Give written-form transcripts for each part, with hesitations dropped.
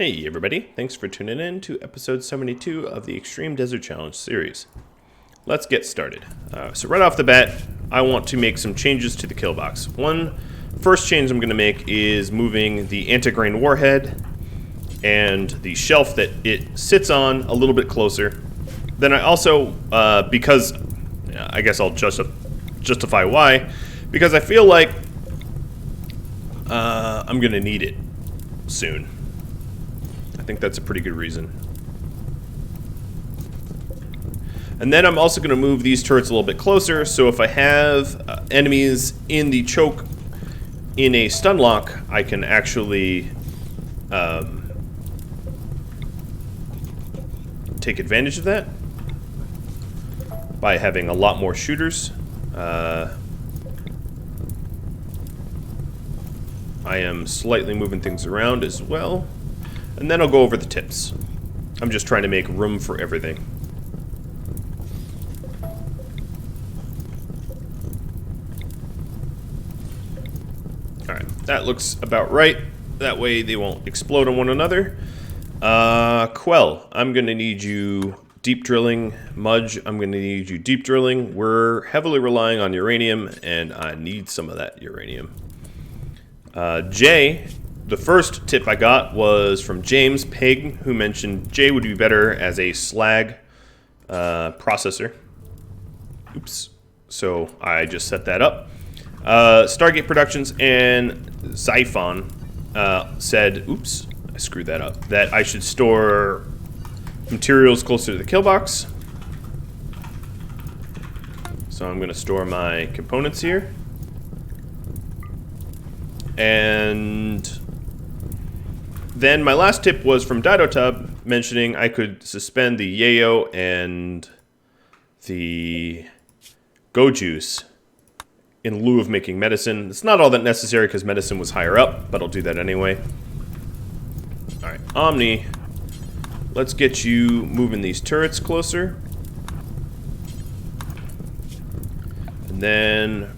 Hey everybody, thanks for tuning in to episode 72 of the Extreme Desert Challenge series. Let's get started. So right off the bat, I want to make some changes to the kill box. First change I'm going to make is moving the anti-grain warhead and the shelf that it sits on a little bit closer. Then I also, because I guess I'll justify why, because I feel like I'm going to need it soon. I think that's a pretty good reason. And then I'm also going to move these turrets a little bit closer, so if I have enemies in the choke in a stun lock, I can actually take advantage of that by having a lot more shooters. I am slightly moving things around as well. And then I'll go over the tips. I'm just trying to make room for everything. Alright, that looks about right. That way they won't explode on one another. Quell, I'm going to need you deep drilling. Mudge, I'm going to need you deep drilling. We're heavily relying on uranium, and I need some of that uranium. Jay, the first tip I got was from James Pig, who mentioned Jay would be better as a slag processor. Oops. So I just set that up. Stargate Productions and Xiphon said, oops, I screwed that up, that I should store materials closer to the kill box. So I'm going to store my components here. And then my last tip was from Didotub, mentioning I could suspend the yayo and the go juice in lieu of making medicine. It's not all that necessary because medicine was higher up, but I'll do that anyway. Alright, Omni, let's get you moving these turrets closer. And then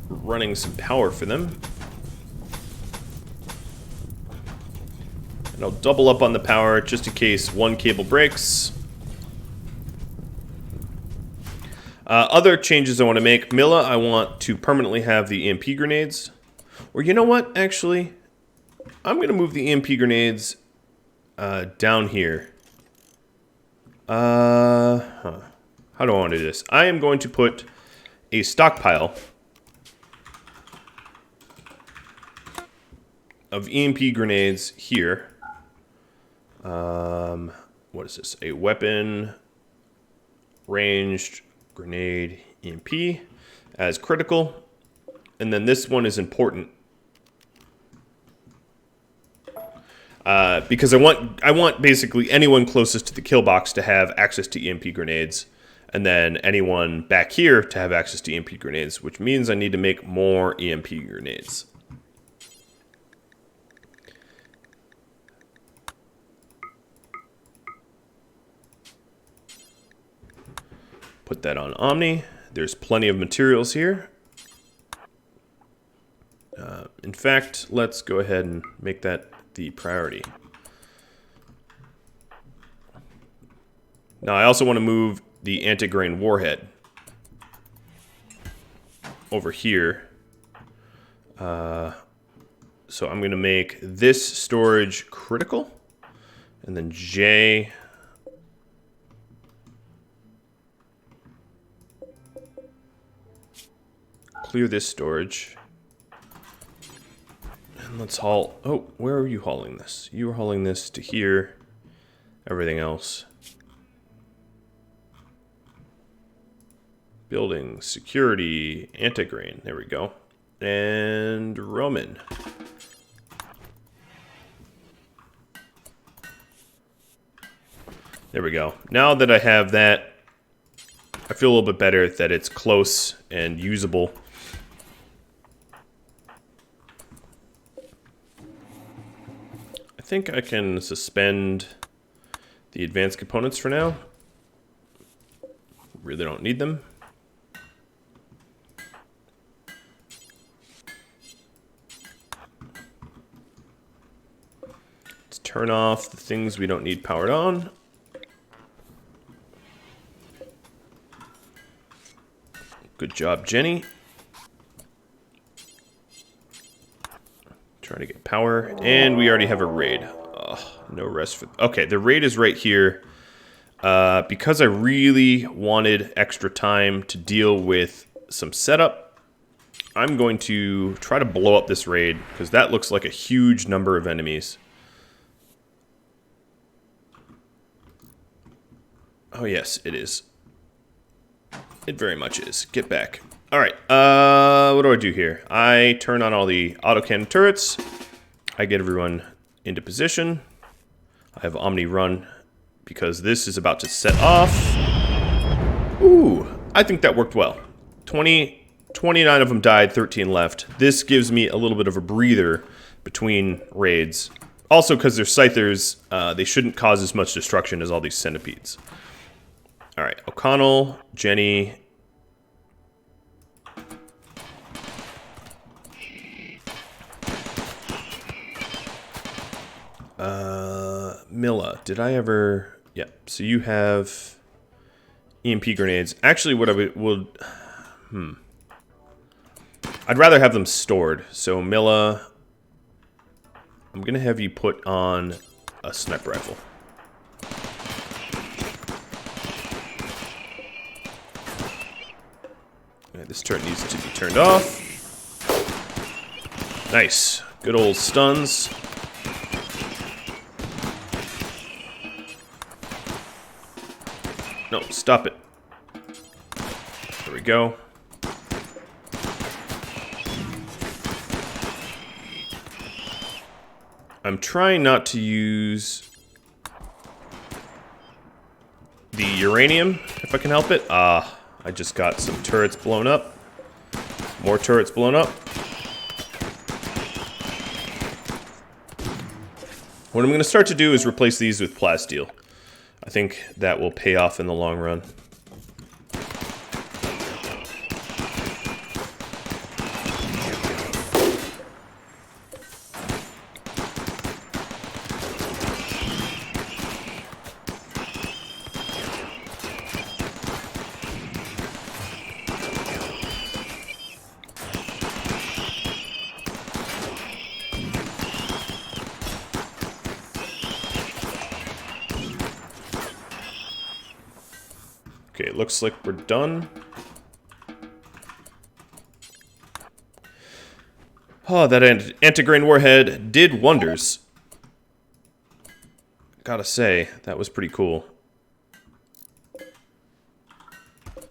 running some power for them. And I'll double up on the power just in case one cable breaks. Other changes I want to make. Milla, I want to permanently have the EMP grenades. Or you know what, actually? I'm going to move the EMP grenades down here. How do I want to do this? I am going to put a stockpile of EMP grenades here. What is this? A weapon, ranged, grenade, EMP as critical. And then this one is important. Because I want basically anyone closest to the kill box to have access to EMP grenades. And then anyone back here to have access to EMP grenades, which means I need to make more EMP grenades. Put that on Omni. There's plenty of materials here. In fact, let's go ahead and make that the priority. Now I also want to move the anti-grain warhead over here. So I'm going to make this storage critical. And then J... clear this storage. And let's haul... oh, where are you hauling this? You are hauling this to here. Everything else. Building, security, anti-grain. There we go. And Roman. There we go. Now that I have that, I feel a little bit better that it's close and usable. I think I can suspend the advanced components for now. Really don't need them. Let's turn off the things we don't need powered on. Good job, Jenny. Trying to get power. And we already have a raid. No rest for... Okay, the raid is right here. Because I really wanted extra time to deal with some setup, I'm going to try to blow up this raid, because that looks like a huge number of enemies. Oh yes, it is. It very much is. Get back. Alright, what do I do here? I turn on all the autocannon turrets. I get everyone into position. I have Omni run, because this is about to set off. Ooh, I think that worked well. 29 of them died, 13 left. This gives me a little bit of a breather between raids. Also, because they're scythers, they shouldn't cause as much destruction as all these centipedes. Alright, O'Connell, Jenny. Milla, did I ever... Yeah, so you have EMP grenades. Actually, what I would... I'd rather have them stored. So, Milla, I'm going to have you put on a sniper rifle. Okay, this turret needs to be turned off. Nice. Good old stuns. No, stop it. There we go. I'm trying not to use the uranium, if I can help it. I just got some turrets blown up. More turrets blown up. What I'm going to start to do is replace these with plasteel. I think that will pay off in the long run. Okay, it looks like we're done. Oh, that anti-grain warhead did wonders. Gotta say, that was pretty cool.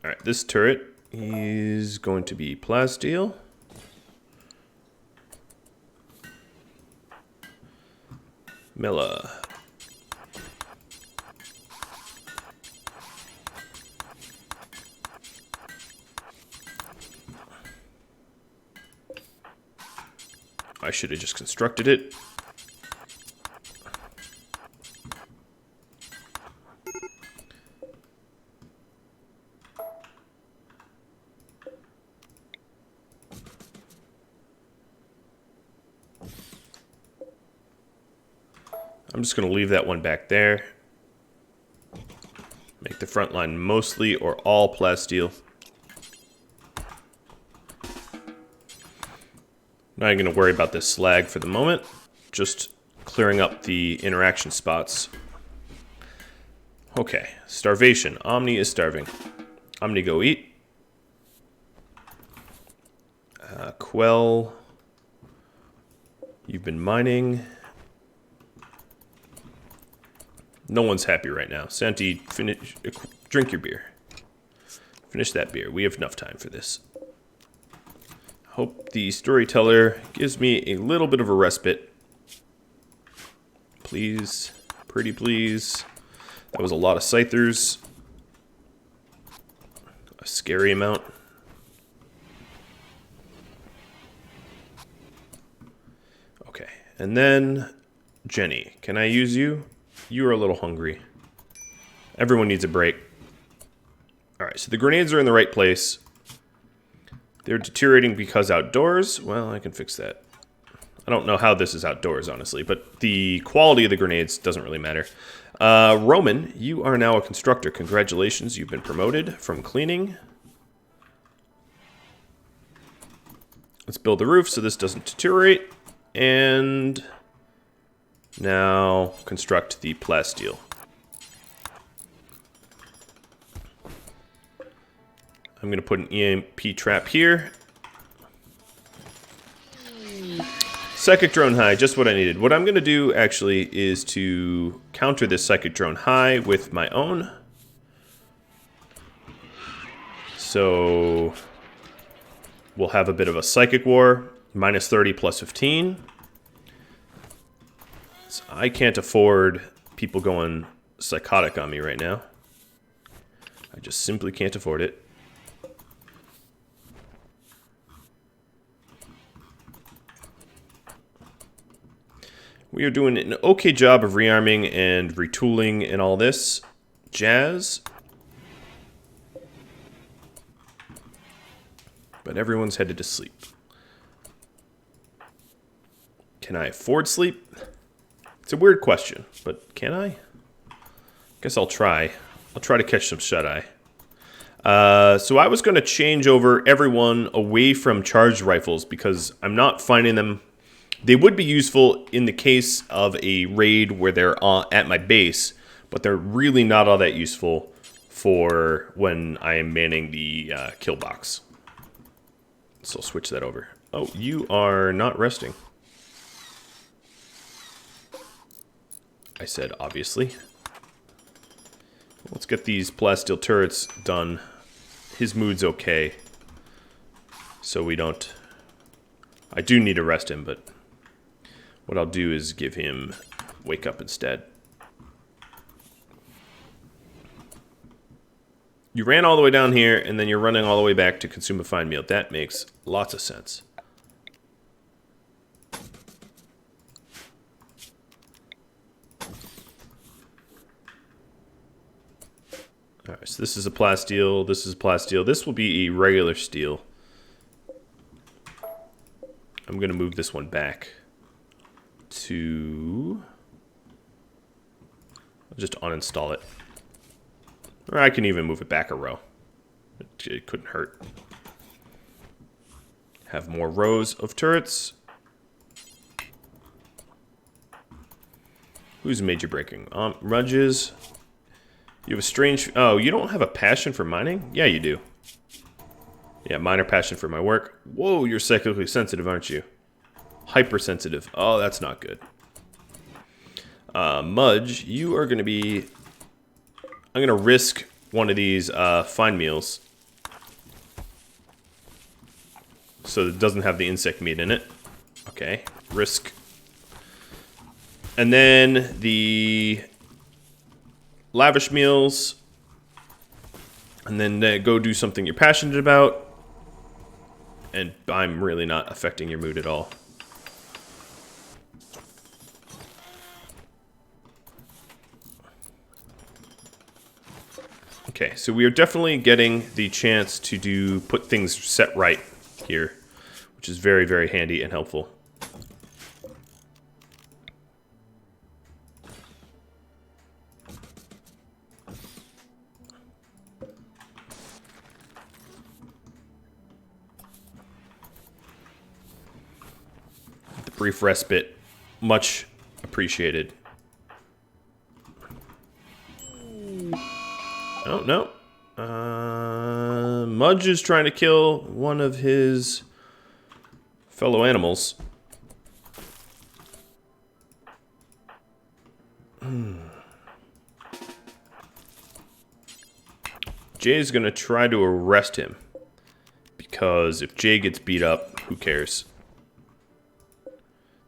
Alright, this turret is going to be plasteel. Milla. I should have just constructed it. I'm just going to leave that one back there. Make the front line mostly or all plasteel. Not even going to worry about this slag for the moment. Just clearing up the interaction spots. Okay, starvation. Omni is starving. Omni, go eat. Quell. You've been mining. No one's happy right now. Santi, drink your beer. Finish that beer. We have enough time for this. Hope the storyteller gives me a little bit of a respite. Please. Pretty please. That was a lot of scythers. A scary amount. Okay. And then, Jenny. Can I use you? You are a little hungry. Everyone needs a break. Alright, so the grenades are in the right place. They're deteriorating because outdoors. Well, I can fix that. I don't know how this is outdoors, honestly, but the quality of the grenades doesn't really matter. Roman, you are now a constructor. Congratulations, you've been promoted from cleaning. Let's build the roof so this doesn't deteriorate. And now construct the plasteel. I'm going to put an EMP trap here. Psychic drone high, just what I needed. What I'm going to do, actually, is to counter this psychic drone high with my own. So we'll have a bit of a psychic war. Minus 30 plus 15. So I can't afford people going psychotic on me right now. I just simply can't afford it. We are doing an okay job of rearming and retooling and all this jazz. But everyone's headed to sleep. Can I afford sleep? It's a weird question, but can I? Guess I'll try. I'll try to catch some shut-eye. So I was going to change over everyone away from charged rifles because I'm not finding them. They would be useful in the case of a raid where they're at my base, but they're really not all that useful for when I am manning the kill box. So I'll switch that over. Oh, you are not resting. I said, obviously. Let's get these plasteel turrets done. His mood's okay. So we don't... I do need to rest him, but... what I'll do is give him wake up instead. You ran all the way down here, and then you're running all the way back to consume a fine meal. That makes lots of sense. Alright, so this is a plasteel, this is a plasteel. This will be a regular steel. I'm going to move this one back to... I'll just uninstall it. Or I can even move it back a row. It couldn't hurt. Have more rows of turrets. Who's major breaking? Rudges. You have a strange... Oh, you don't have a passion for mining? Yeah, you do. Yeah, minor passion for my work. Whoa, you're psychically sensitive, aren't you? Hypersensitive. Oh, that's not good. Mudge, you are going to be... I'm going to risk one of these fine meals. So it doesn't have the insect meat in it. Okay, risk. And then the lavish meals. And then go do something you're passionate about. And I'm really not affecting your mood at all. Okay, so we are definitely getting the chance to put things set right here, which is very, very handy and helpful. The brief respite, much appreciated. Oh, no. Mudge is trying to kill one of his fellow animals. Jay's going to try to arrest him. Because if Jay gets beat up, who cares?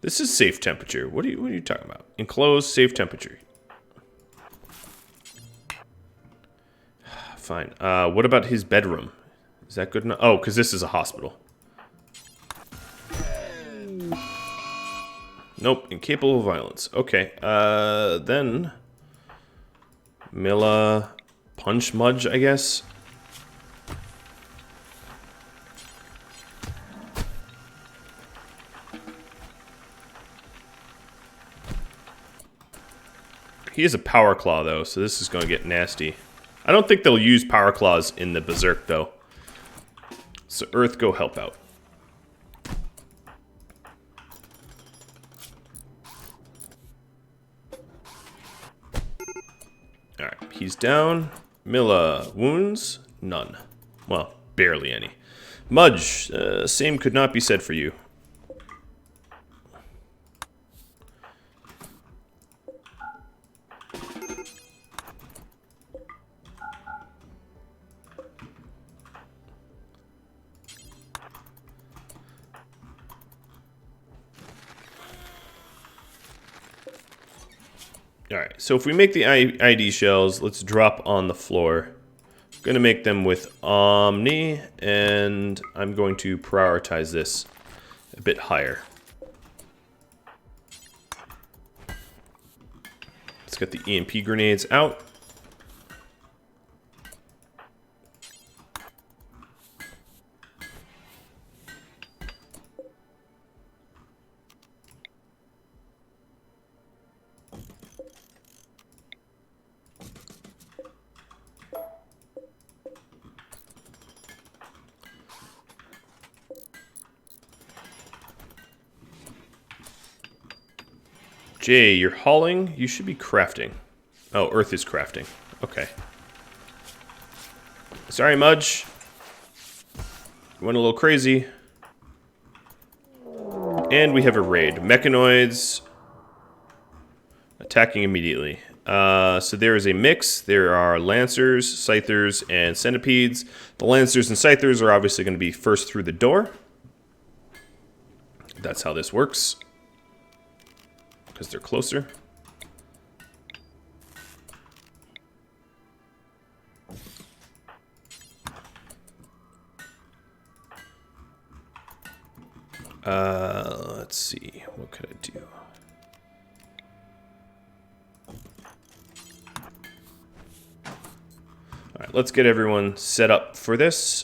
This is safe temperature. What are you talking about? Enclosed, safe temperature. Fine. What about his bedroom? Is that good enough? Oh, because this is a hospital. Nope. Incapable of violence. Okay. Then... Milla... Punch Mudge, I guess. He has a power claw, though, so this is going to get nasty. I don't think they'll use power claws in the Berserk, though. So Earth, go help out. Alright, he's down. Milla, wounds? None. Well, barely any. Mudge, same could not be said for you. Alright, so if we make the ID shells, let's drop on the floor. I'm going to make them with Omni, and I'm going to prioritize this a bit higher. Let's get the EMP grenades out. Jay, you're hauling? You should be crafting. Oh, Earth is crafting. Okay. Sorry, Mudge. Went a little crazy. And we have a raid. Mechanoids attacking immediately. So there is a mix. There are Lancers, Scythers, and Centipedes. The Lancers and Scythers are obviously going to be first through the door. That's how this works. Because they're closer. Let's see. What could I do? Alright, let's get everyone set up for this.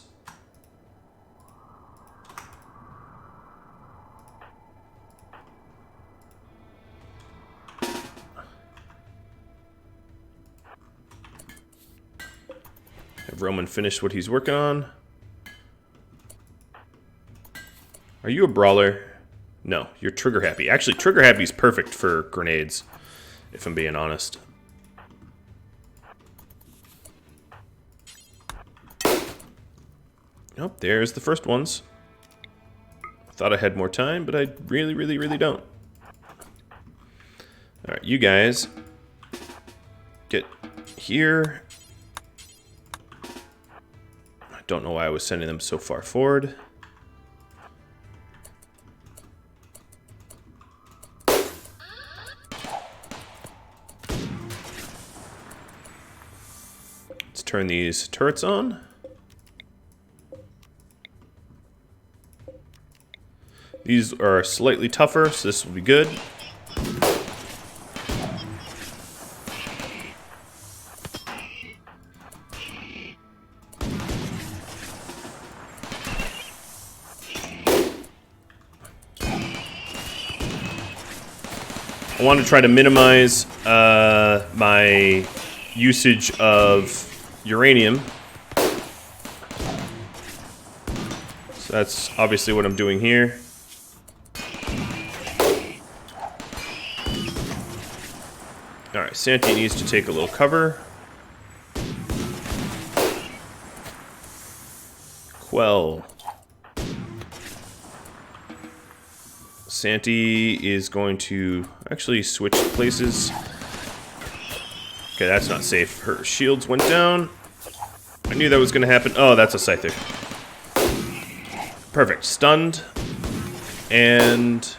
Have Roman finish what he's working on. Are you a brawler? No, you're trigger happy. Actually, trigger happy is perfect for grenades, if I'm being honest. Nope, there's the first ones. I thought I had more time, but I really, really, really don't. Alright, you guys get here. I don't know why I was sending them so far forward. Let's turn these turrets on. These are slightly tougher, so this will be good. I want to try to minimize my usage of uranium. So that's obviously what I'm doing here. Alright, Santi needs to take a little cover. Quell. Santi is going to actually switch places. Okay, that's not safe. Her shields went down. I knew that was going to happen. Oh, that's a Scyther. Perfect. Stunned. And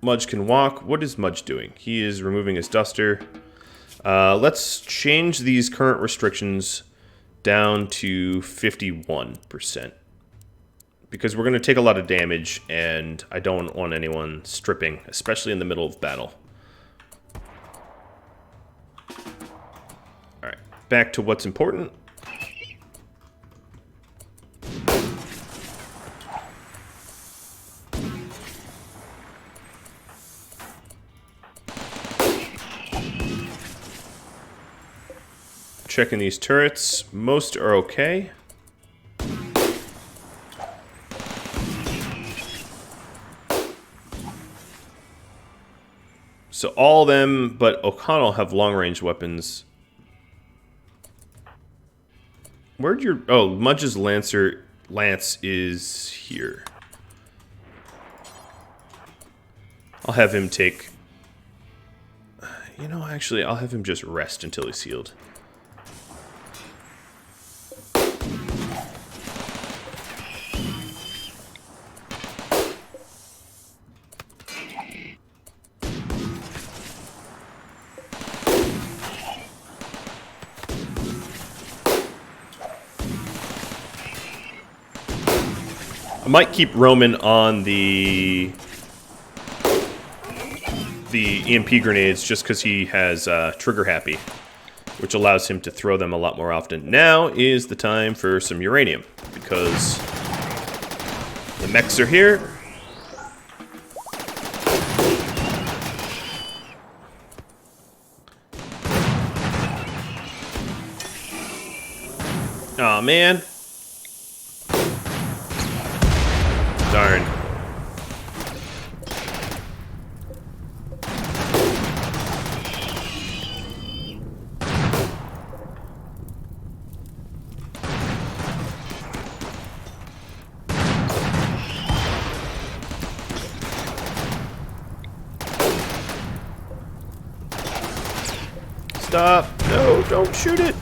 Mudge can walk. What is Mudge doing? He is removing his duster. Let's change these current restrictions down to 51%. Because we're going to take a lot of damage, and I don't want anyone stripping, especially in the middle of battle. Alright, back to what's important. checking these turrets. Most are okay. So all of them but O'Connell have long-range weapons. Where'd your... Oh, Mudge's lance is here. I'll have him take... You know, actually, I'll have him just rest until he's healed. I might keep Roman on the EMP grenades just because he has trigger happy, which allows him to throw them a lot more often. Now is the time for some uranium because the mechs are here. Aw, man. Darn. Stop. No, don't shoot it.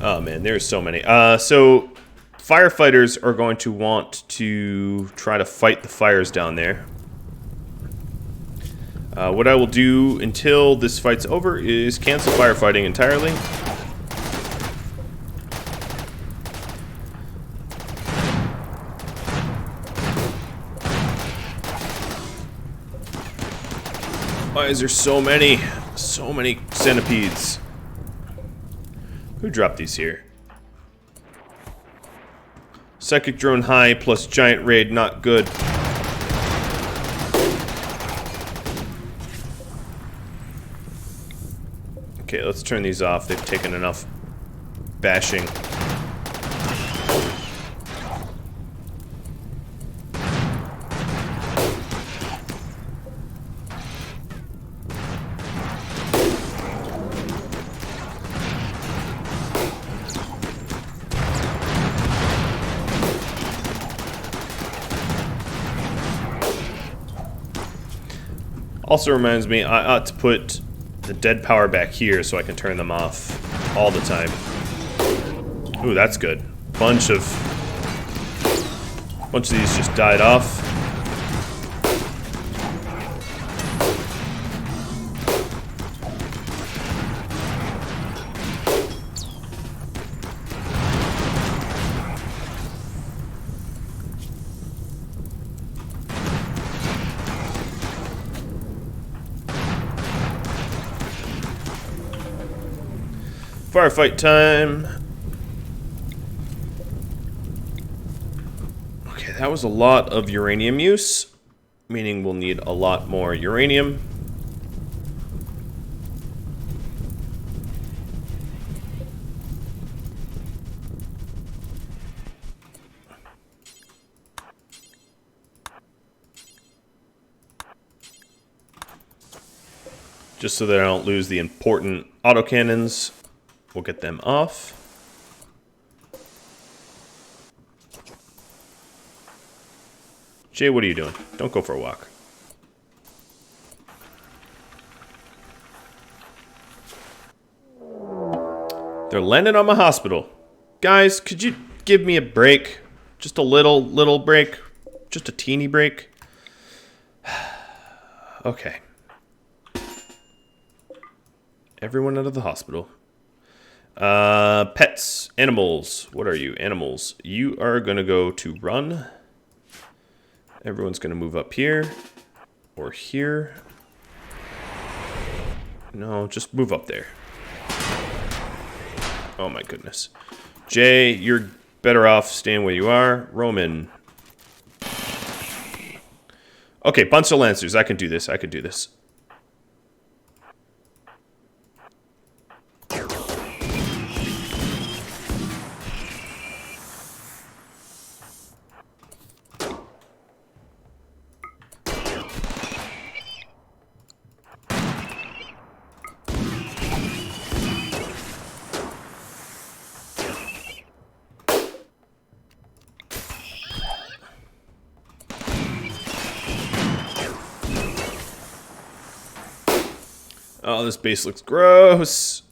Oh man, there's so many. So firefighters are going to want to try to fight the fires down there. What I will do until this fight's over is cancel firefighting entirely. Why is there so many centipedes? Who dropped these here? Psychic drone high plus giant raid not good. Okay, let's turn these off. They've taken enough bashing. Also reminds me, I ought to put the dead power back here so I can turn them off all the time. Ooh, that's good. Bunch of these just died off. Firefight time. Okay, that was a lot of uranium use, meaning we'll need a lot more uranium. Just so that I don't lose the important autocannons. We'll get them off. Jay, what are you doing? Don't go for a walk. They're landing on my hospital. Guys, could you give me a break? Just a little break? Just a teeny break? Okay. Everyone out of the hospital. Pets, animals. What are you? Animals. You are gonna go to run. Everyone's gonna move up here. Or here. No, just move up there. Oh my goodness. Jay, you're better off staying where you are. Roman. Okay, bunch of lancers. I can do this. I can do this. Oh, this base looks gross.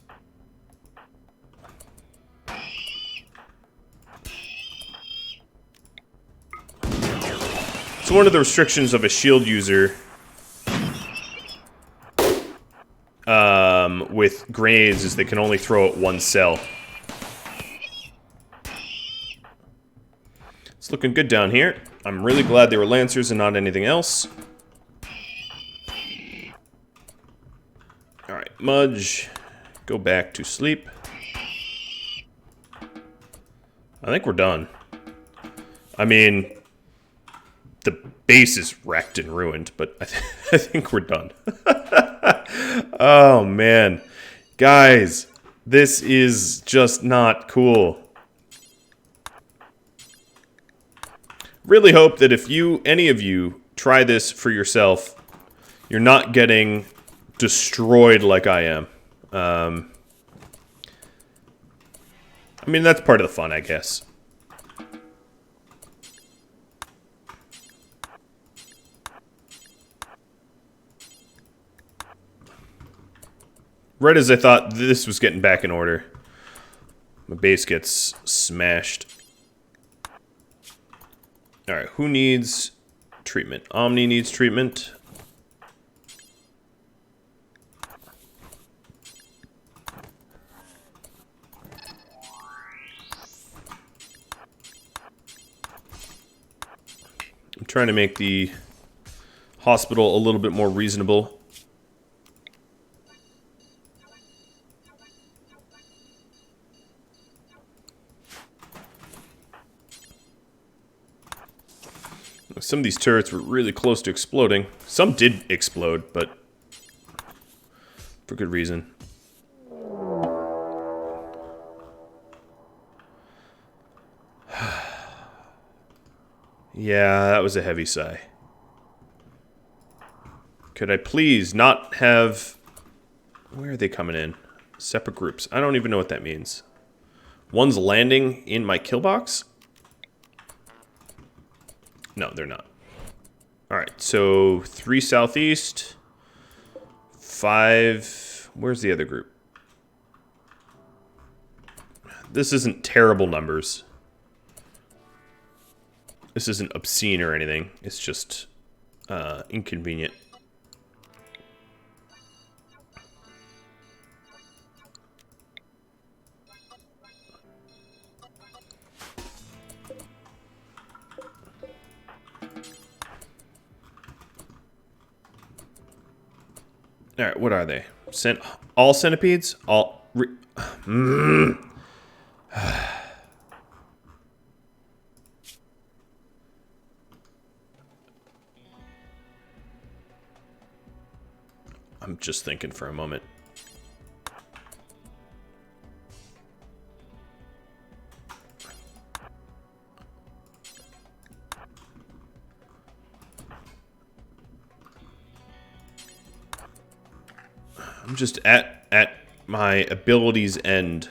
So one of the restrictions of a shield user with grenades is they can only throw at one cell. It's looking good down here. I'm really glad they were lancers and not anything else. Alright, Mudge, go back to sleep. I think we're done. I mean, the base is wrecked and ruined, but I think we're done. Oh, man. Guys, this is just not cool. Really hope that if any of you try this for yourself, you're not getting destroyed like I am. I mean, that's part of the fun, I guess. Right as I thought this was getting back in order, my base gets smashed. Alright, who needs treatment? Omni needs treatment. I'm trying to make the hospital a little bit more reasonable. Some of these turrets were really close to exploding. Some did explode, but for good reason. Yeah, that was a heavy sigh. Could I please not have... Where are they coming in? Separate groups. I don't even know what that means. One's landing in my kill box? No, they're not. Alright, so 3 southeast. 5... Where's the other group? This isn't terrible numbers. This isn't obscene or anything. It's just inconvenient. Alright, what are they? All centipedes? All... I'm just thinking for a moment. I'm just at my ability's end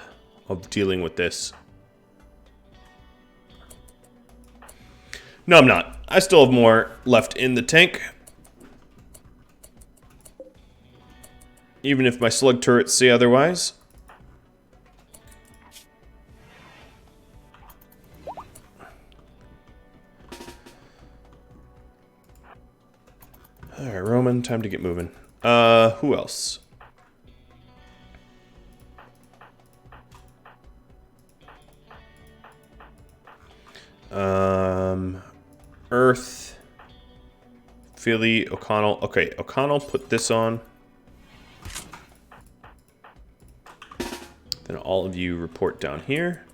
of dealing with this. No, I'm not. I still have more left in the tank. Even if my slug turrets say otherwise. Alright, Roman, time to get moving. Who else? Earth, Philly, O'Connell. Okay, O'Connell, put this on. Then all of you report down here.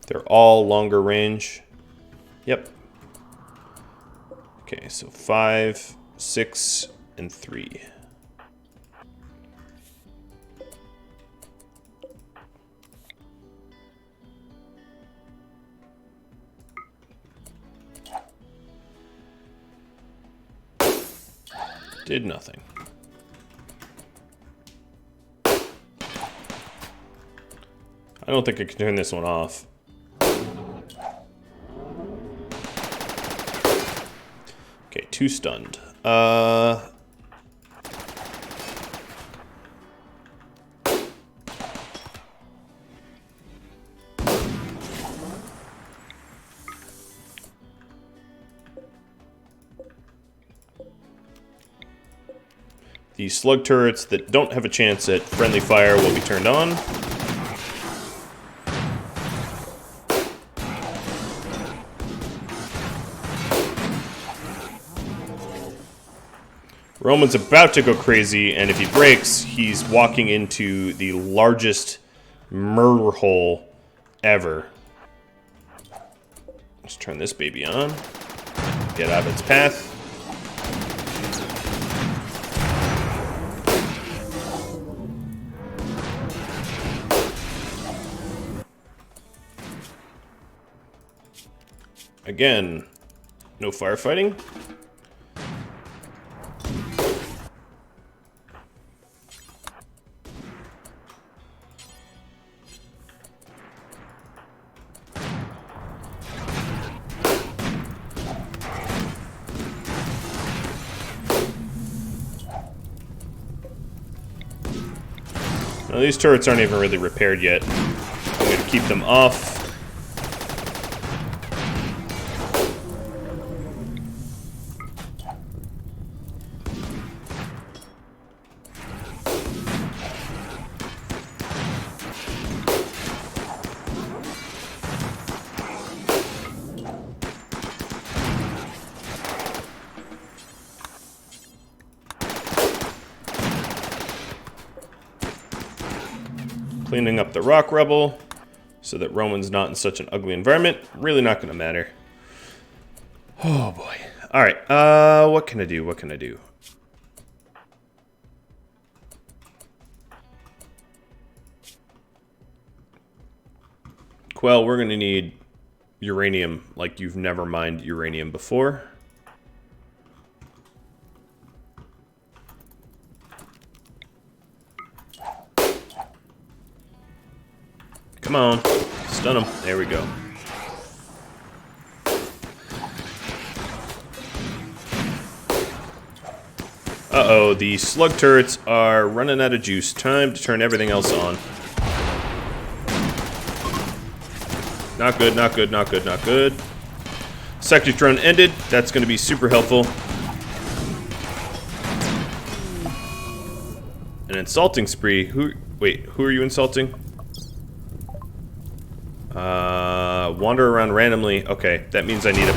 They're all longer range. Yep. Okay, so 5, 6, and 3. Did nothing. I don't think I can turn this one off. Okay, 2 stunned. The slug turrets that don't have a chance at friendly fire will be turned on. Roman's about to go crazy, and if he breaks, he's walking into the largest murder hole ever. Let's turn this baby on. Get out of its path. Again, no firefighting. Now, these turrets aren't even really repaired yet. I'm going to keep them off. Cleaning up the rock rubble so that Roman's not in such an ugly environment. Really not going to matter. Oh boy. Alright, what can I do? What can I do? Well, we're going to need uranium like you've never mined uranium before. Come on, stun him. There we go. Uh-oh, the slug turrets are running out of juice. Time to turn everything else on. Not good, not good, not good, not good. Sector drone ended. That's going to be super helpful. An insulting spree. Wait, who are you insulting? Wander around randomly. Okay, that means I need a...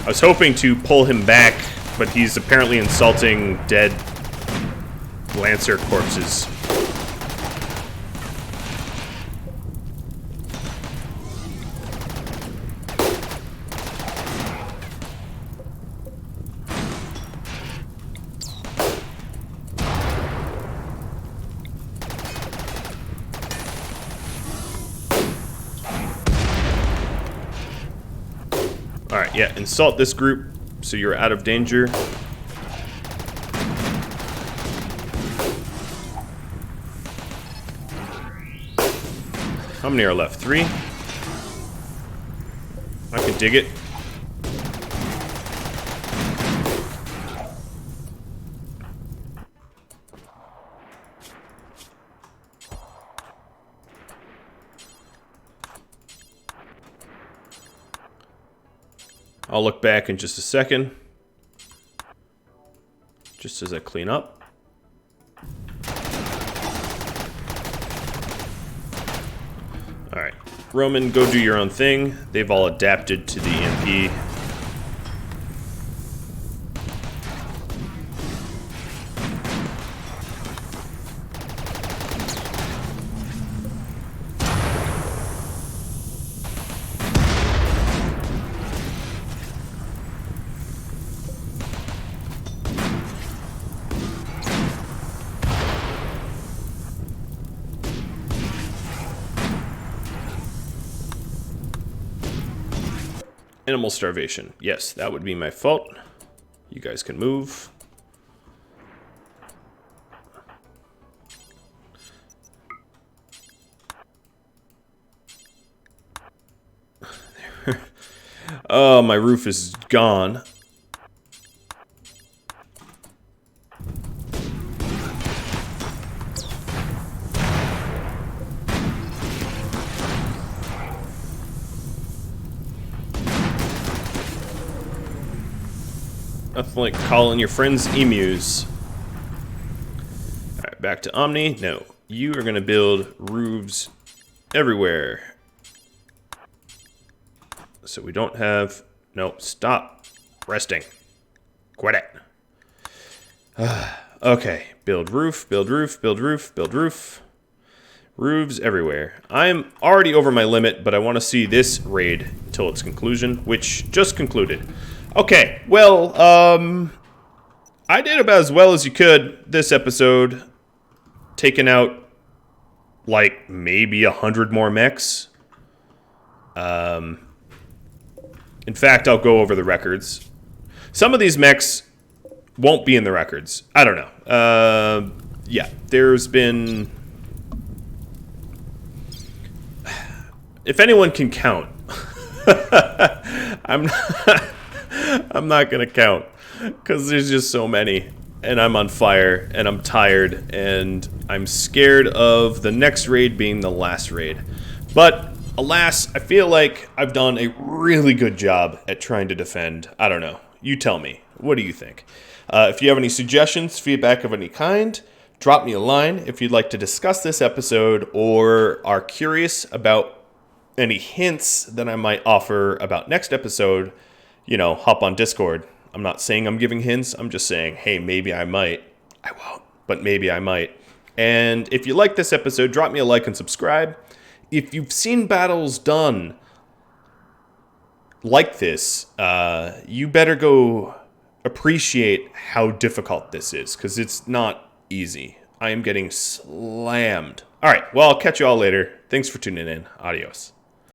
I was hoping to pull him back, but he's apparently insulting dead Lancer corpses. Alright, yeah, insult this group so you're out of danger. How many are left? 3? I can dig it. I'll look back in just a second. Just as I clean up. Alright. Roman, go do your own thing. They've all adapted to the EMP. Animal starvation. Yes, that would be my fault. You guys can move. Oh, my roof is gone. Nothing like calling your friends emus. Alright, back to Omni. No, you are going to build roofs everywhere. So we don't have... No, stop resting. Quit it. Okay, build roof, build roof, build roof, build roof. Roofs everywhere. I'm already over my limit, but I want to see this raid until its conclusion, which just concluded. Okay, well, I did about as well as you could this episode. Taking out, like, maybe 100 more mechs. In fact, I'll go over the records. Some of these mechs won't be in the records. I don't know. Yeah, there's been... If anyone can count, I'm not gonna count because there's just so many, and I'm on fire, and I'm tired, and I'm scared of the next raid being the last raid. But alas, I feel like I've done a really good job at trying to defend. I don't know. You tell me. What do you think? If you have any suggestions, feedback of any kind, drop me a line. If you'd like to discuss this episode or are curious about any hints that I might offer about next episode, you know, hop on Discord. I'm not saying I'm giving hints. I'm just saying, hey, maybe I might. I won't, but maybe I might. And if you like this episode, drop me a like and subscribe. If you've seen battles done like this, you better go appreciate how difficult this is, because it's not easy. I am getting slammed. All right, well, I'll catch you all later. Thanks for tuning in. Adios.